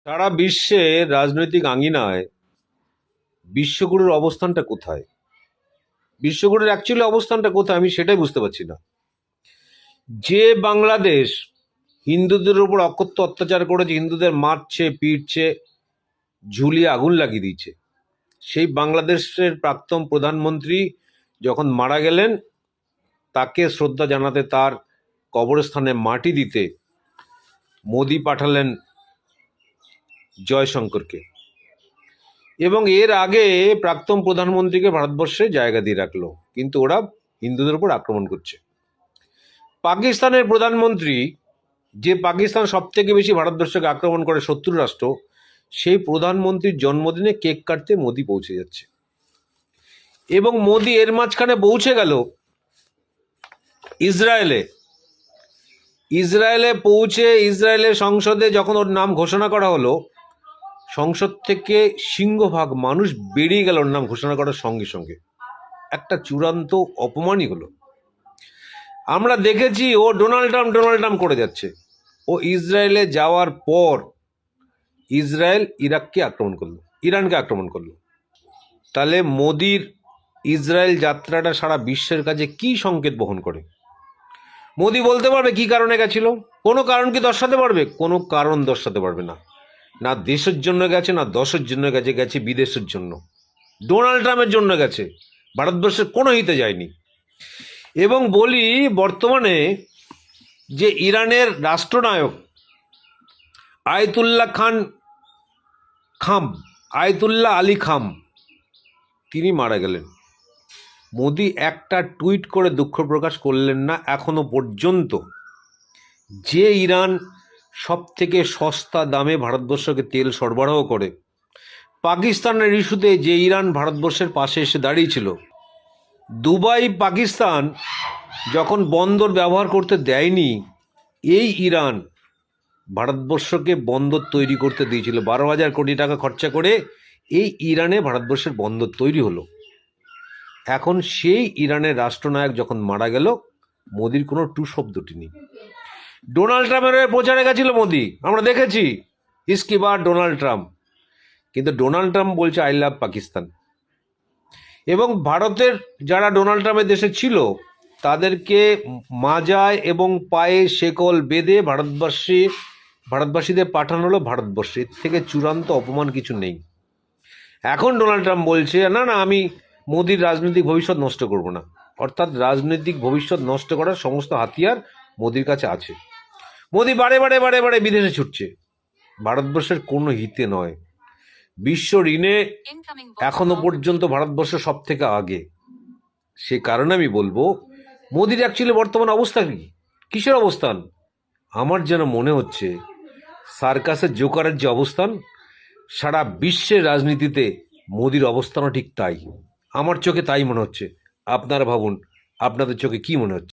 সারা বিশ্বে রাজনৈতিক আঙিনায় বিশ্বগুরুর অবস্থানটা কোথায়? বিশ্বগুরুর অ্যাকচুয়ালি অবস্থানটা কোথায় আমি সেটাই বুঝতে পারছি না। যে বাংলাদেশ হিন্দুদের উপর অকথ্য অত্যাচার করেছে, হিন্দুদের মারছে, পিটছে, ঝুলিয়ে আগুন লাগিয়ে দিয়েছে, সেই বাংলাদেশের প্রাক্তন প্রধানমন্ত্রী যখন মারা গেলেন, তাকে শ্রদ্ধা জানাতে, তার কবরস্থানে মাটি দিতে মোদি পাঠালেন জয়শঙ্করকে, এবং এর আগে প্রাক্তন প্রধানমন্ত্রীকে ভারতবর্ষে জায়গা দিয়ে রাখলো, কিন্তু ওরা হিন্দুদের উপর আক্রমণ করছে। পাকিস্তানের প্রধানমন্ত্রী, যে পাকিস্তান সব থেকে বেশি ভারতবর্ষকে আক্রমণ করে, শত্রু রাষ্ট্র, সেই প্রধানমন্ত্রীর জন্মদিনে কেক কাটতে মোদি পৌঁছে যাচ্ছে। এবং মোদি এর মাঝখানে পৌঁছে গেল ইসরায়েলে পৌঁছে ইসরায়েলের সংসদে যখন ওর নাম ঘোষণা করা হলো, সংসদ থেকে সিংহভাগ মানুষ বেরিয়ে গেল ওর নাম ঘোষণা করার সঙ্গে সঙ্গে। একটা চূড়ান্ত অপমানই হলো। আমরা দেখেছি ও ডোনাল্ড ট্রাম্প করে যাচ্ছে। ও ইসরায়েলে যাওয়ার পর ইসরায়েল ইরানকে আক্রমণ করলো। তাহলে মোদির ইসরায়েল যাত্রাটা সারা বিশ্বের কাছে কি সংকেত বহন করে? মোদি বলতে পারবে কি কারণে গেছিল? কোনো কারণ কি দর্শাতে পারবে? কোনো কারণ দর্শাতে পারবে না। না দেশের জন্য গেছে, না দশের জন্য গেছে, গেছে বিদেশের জন্য, ডোনাল্ড ট্রাম্পের জন্য গেছে, ভারতবর্ষের কোনো হিতে যায়নি। এবং বলি, বর্তমানে যে ইরানের রাষ্ট্রনায়ক আয়তুল্লাহ আলী খাম, তিনি মারা গেলেন। মোদি একটা টুইট করে দুঃখ প্রকাশ করলেন না এখনো পর্যন্ত। যে ইরান সব থেকে সস্তা দামে ভারতবর্ষকে তেল সরবরাহ করে, পাকিস্তানের ইস্যুতে যে ইরান ভারতবর্ষের পাশে এসে দাঁড়িয়েছিল, দুবাই পাকিস্তান যখন বন্দর ব্যবহার করতে দেয়নি, এই ইরান ভারতবর্ষকে বন্দর তৈরি করতে দিয়েছিল। 12,000 কোটি টাকা খরচা করে এই ইরানে ভারতবর্ষের বন্দর তৈরি হলো। এখন সেই ইরানের রাষ্ট্রনায়ক যখন মারা গেল, মোদির কোনো টু শব্দটি নেই। ডোনাল্ড ট্রাম্পের প্রচারে গেছিল মোদি, আমরা দেখেছি, ইসকি বার ডোনাল্ড ট্রাম্প, কিন্তু ডোনাল্ড ট্রাম্প বলছে আই লাভ পাকিস্তান। এবং ভারতের যারা ডোনাল্ড ট্রাম্পের দেশে ছিল, তাদেরকে মাজায় এবং পায়ে শেকল বেঁধে ভারতবাসীদের পাঠানো হলো ভারতবর্ষে। এর থেকে চূড়ান্ত অপমান কিছু নেই। এখন ডোনাল্ড ট্রাম্প বলছে না না, আমি মোদির রাজনৈতিক ভবিষ্যৎ নষ্ট করব না। অর্থাৎ রাজনৈতিক ভবিষ্যৎ নষ্ট করার সমস্ত হাতিয়ার মোদির কাছে আছে। মোদি বারে বারে বিদেশে ছুটছে, ভারতবর্ষের কোনো হিতে নয়। বিশ্ব ঋণে এখনো পর্যন্ত ভারতবর্ষ সব থেকে আগে। সে কারণে আমি বলবো, মোদির অ্যাকচুয়ালি বর্তমান অবস্থা কি, কিসের অবস্থান? আমার যেন মনে হচ্ছে সার্কাসের জোকারের যে অবস্থান, সারা বিশ্বের রাজনীতিতে মোদির অবস্থানও ঠিক তাই। আমার চোখে তাই মনে হচ্ছে। আপনারা ভাবুন, আপনাদের চোখে কি মনে হচ্ছে?